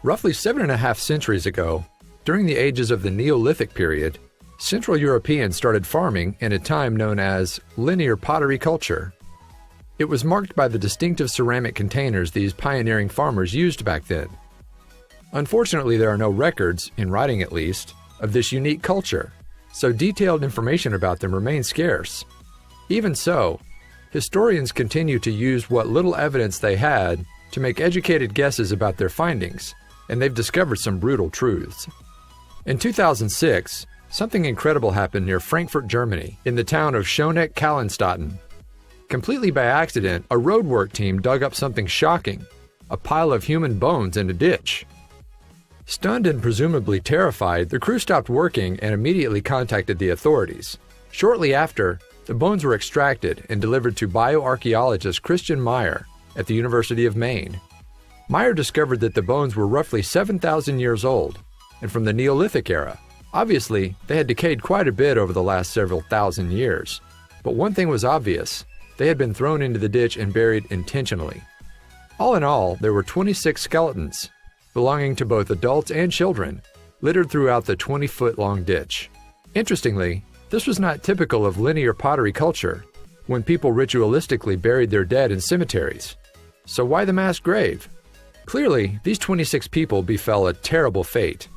Roughly 7.5 centuries ago, during the ages of the Neolithic period, Central Europeans started farming in a time known as linear pottery culture. It was marked by the distinctive ceramic containers these pioneering farmers used back then. Unfortunately, there are no records, in writing at least, of this unique culture, so detailed information about them remains scarce. Even so, historians continue to use what little evidence they had to make educated guesses about their findings, and they've discovered some brutal truths. In 2006, something incredible happened near Frankfurt, Germany, in the town of Schöneck-Kallenstatten. Completely by accident, a roadwork team dug up something shocking, a pile of human bones in a ditch. Stunned and presumably terrified, the crew stopped working and immediately contacted the authorities. Shortly after, the bones were extracted and delivered to bioarchaeologist Christian Meyer at the University of Maine. Meyer discovered that the bones were roughly 7,000 years old and from the Neolithic era. Obviously, they had decayed quite a bit over the last several thousand years. But one thing was obvious: they had been thrown into the ditch and buried intentionally. All in all, there were 26 skeletons, belonging to both adults and children, littered throughout the 20-foot-long ditch. Interestingly, this was not typical of linear pottery culture, when people ritualistically buried their dead in cemeteries. So why the mass grave? Clearly, these 26 people befell a terrible fate.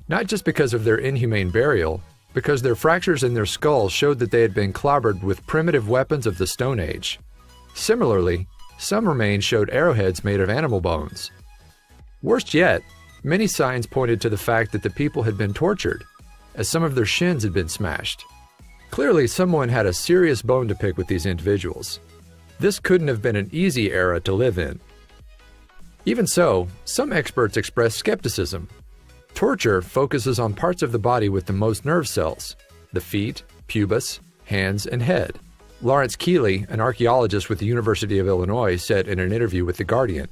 Not just because of their inhumane burial, because their fractures in their skulls showed that they had been clobbered with primitive weapons of the Stone Age. Similarly, some remains showed arrowheads made of animal bones. Worst yet, many signs pointed to the fact that the people had been tortured, as some of their shins had been smashed. Clearly, someone had a serious bone to pick with these individuals. This couldn't have been an easy era to live in. Even so, some experts express skepticism. Torture focuses on parts of the body with the most nerve cells: the feet, pubis, hands, and head. Lawrence Keeley, an archaeologist with the University of Illinois, said in an interview with The Guardian,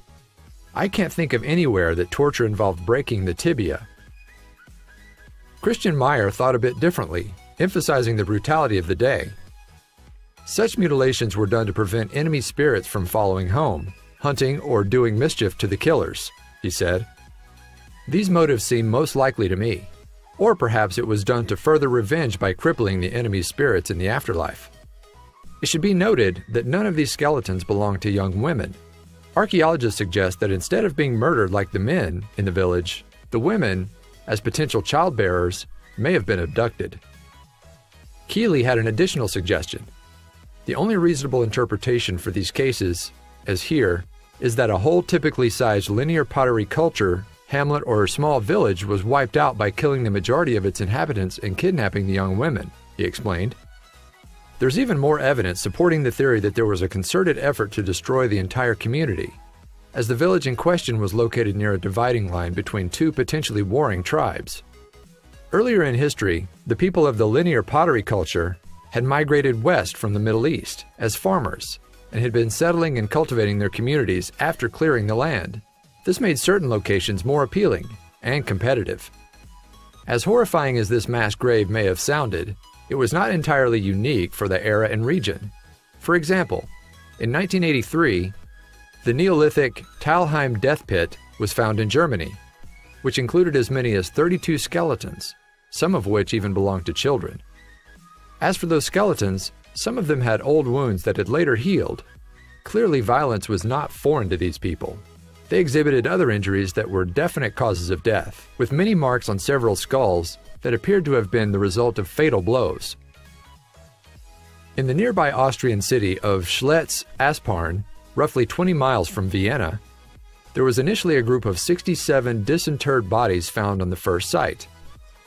"I can't think of anywhere that torture involved breaking the tibia." Christian Meyer thought a bit differently, emphasizing the brutality of the day. Such mutilations were done to prevent enemy spirits from following home, hunting, or doing mischief to the killers, he said. These motives seem most likely to me. Or perhaps it was done to further revenge by crippling the enemy's spirits in the afterlife. It should be noted that none of these skeletons belong to young women. Archaeologists suggest that instead of being murdered like the men in the village, the women, as potential childbearers, may have been abducted. Keeley had an additional suggestion. The only reasonable interpretation for these cases, as here, is that a whole typically sized linear pottery culture, hamlet, or small village was wiped out by killing the majority of its inhabitants and kidnapping the young women, he explained. There's even more evidence supporting the theory that there was a concerted effort to destroy the entire community, as the village in question was located near a dividing line between two potentially warring tribes. Earlier in history, the people of the linear pottery culture had migrated west from the Middle East as farmers and had been settling and cultivating their communities after clearing the land. This made certain locations more appealing and competitive. As horrifying as this mass grave may have sounded, it was not entirely unique for the era and region. For example, in 1983, the Neolithic Talheim death pit was found in Germany, which included as many as 32 skeletons, some of which even belonged to children. As for those skeletons, some of them had old wounds that had later healed. Clearly, violence was not foreign to these people. They exhibited other injuries that were definite causes of death, with many marks on several skulls that appeared to have been the result of fatal blows. In the nearby Austrian city of Schlitz-Aspern, roughly 20 miles from Vienna, there was initially a group of 67 disinterred bodies found on the first site.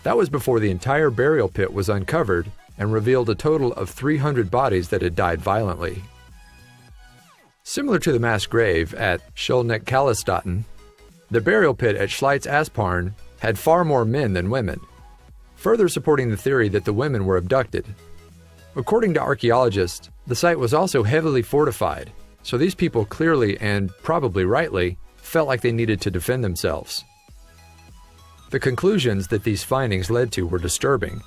That was before the entire burial pit was uncovered and revealed a total of 300 bodies that had died violently. Similar to the mass grave at Schöneck-Kallenstatten, the burial pit at Schlitz-Aspern had far more men than women, further supporting the theory that the women were abducted. According to archaeologists, the site was also heavily fortified, so these people clearly and probably rightly felt like they needed to defend themselves. The conclusions that these findings led to were disturbing.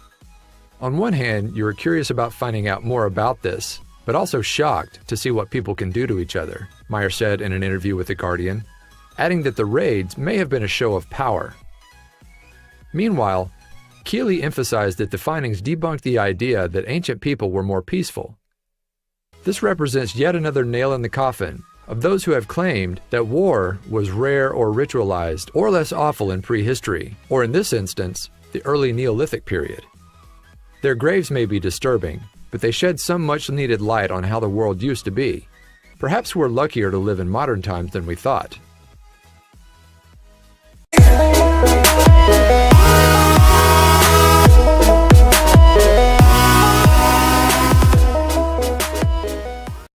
On one hand, you are curious about finding out more about this, but also shocked to see what people can do to each other, Meyer said in an interview with The Guardian. adding that the raids may have been a show of power. Meanwhile, Keeley emphasized that the findings debunked the idea that ancient people were more peaceful. This represents yet another nail in the coffin of those who have claimed that war was rare or ritualized or less awful in prehistory, or in this instance, the early Neolithic period. Their graves may be disturbing, but they shed some much-needed light on how the world used to be. Perhaps we're luckier to live in modern times than we thought.